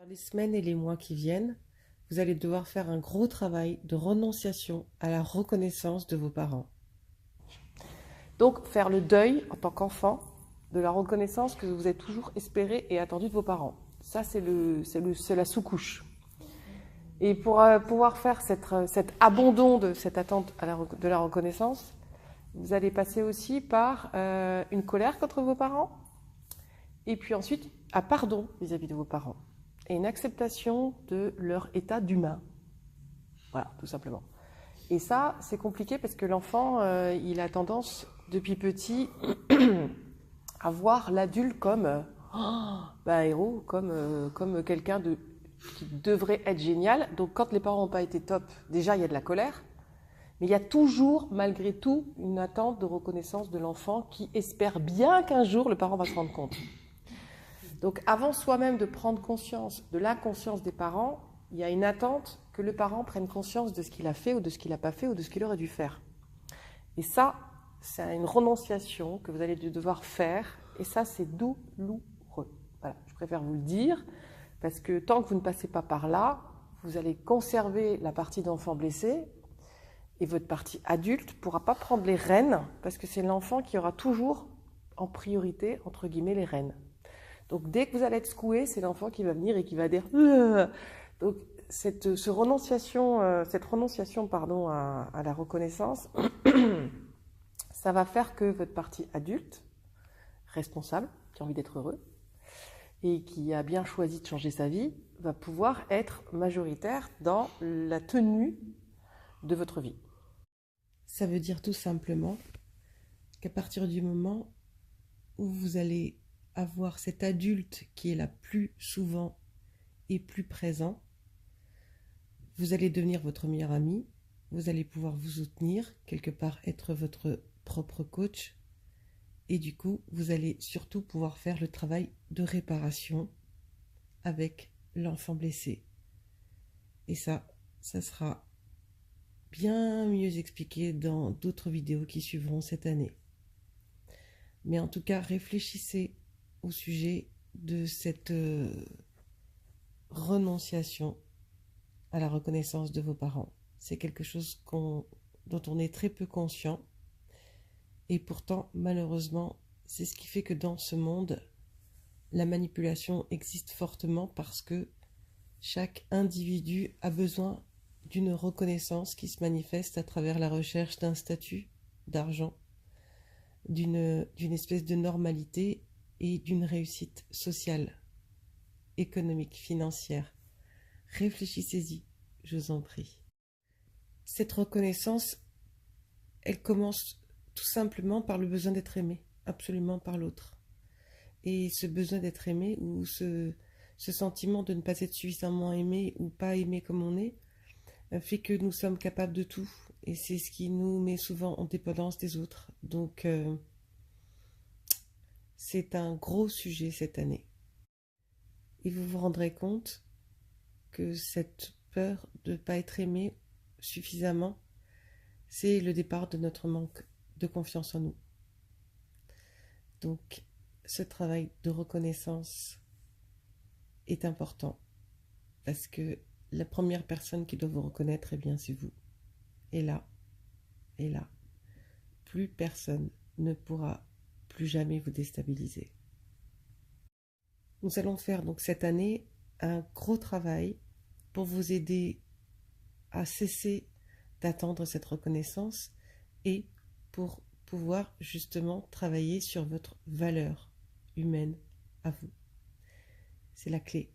Dans les semaines et les mois qui viennent, vous allez devoir faire un gros travail de renonciation à la reconnaissance de vos parents. Donc, faire le deuil en tant qu'enfant de la reconnaissance que vous avez toujours espéré et attendu de vos parents. Ça, c'est la sous-couche. Et pour pouvoir faire cet abandon de cette attente de la reconnaissance, vous allez passer aussi par une colère contre vos parents, et puis ensuite un pardon vis-à-vis de vos parents, et une acceptation de leur état d'humain. Voilà, tout simplement. Et ça, c'est compliqué parce que l'enfant, il a tendance, depuis petit, à voir l'adulte comme un héros, comme quelqu'un qui devrait être génial. Donc quand les parents n'ont pas été top, déjà il y a de la colère, mais il y a toujours, malgré tout, une attente de reconnaissance de l'enfant qui espère bien qu'un jour le parent va se rendre compte. Donc avant soi-même de prendre conscience de l'inconscience des parents, il y a une attente que le parent prenne conscience de ce qu'il a fait ou de ce qu'il n'a pas fait ou de ce qu'il aurait dû faire. Et ça, c'est une renonciation que vous allez devoir faire, et ça, c'est douloureux. Voilà, je préfère vous le dire, parce que tant que vous ne passez pas par là, vous allez conserver la partie d'enfant blessé, et votre partie adulte ne pourra pas prendre les rênes, parce que c'est l'enfant qui aura toujours en priorité, entre guillemets, les rênes. Donc dès que vous allez être secoué, c'est l'enfant qui va venir et qui va dire « Donc cette renonciation à la reconnaissance, ça va faire que votre partie adulte, responsable, qui a envie d'être heureux, et qui a bien choisi de changer sa vie, va pouvoir être majoritaire dans la tenue de votre vie. Ça veut dire tout simplement qu'à partir du moment où vous allez avoir cet adulte qui est là plus souvent et plus présent, vous allez devenir votre meilleur ami, vous allez pouvoir vous soutenir, quelque part être votre propre coach, et du coup, vous allez surtout pouvoir faire le travail de réparation avec l'enfant blessé. Et ça sera bien mieux expliqué dans d'autres vidéos qui suivront cette année. Mais en tout cas, réfléchissez au sujet de cette renonciation à la reconnaissance de vos parents. C'est quelque chose dont on est très peu conscient. Et pourtant, malheureusement, c'est ce qui fait que dans ce monde, la manipulation existe fortement parce que chaque individu a besoin d'une reconnaissance qui se manifeste à travers la recherche d'un statut, d'argent, d'une espèce de normalité et d'une réussite sociale, économique, financière. Réfléchissez-y, je vous en prie. Cette reconnaissance, elle commence tout simplement par le besoin d'être aimé, absolument par l'autre. Et ce besoin d'être aimé, ou ce sentiment de ne pas être suffisamment aimé ou pas aimé comme on est, fait que nous sommes capables de tout. Et c'est ce qui nous met souvent en dépendance des autres. Donc, c'est un gros sujet cette année. Et vous vous rendrez compte que cette peur de ne pas être aimé suffisamment, c'est le départ de notre manque de confiance en nous. Donc, ce travail de reconnaissance est important parce que la première personne qui doit vous reconnaître, eh bien, c'est vous. Et là, plus personne ne pourra plus jamais vous déstabiliser. Nous allons faire donc cette année un gros travail pour vous aider à cesser d'attendre cette reconnaissance et pour pouvoir justement travailler sur votre valeur humaine à vous. C'est la clé.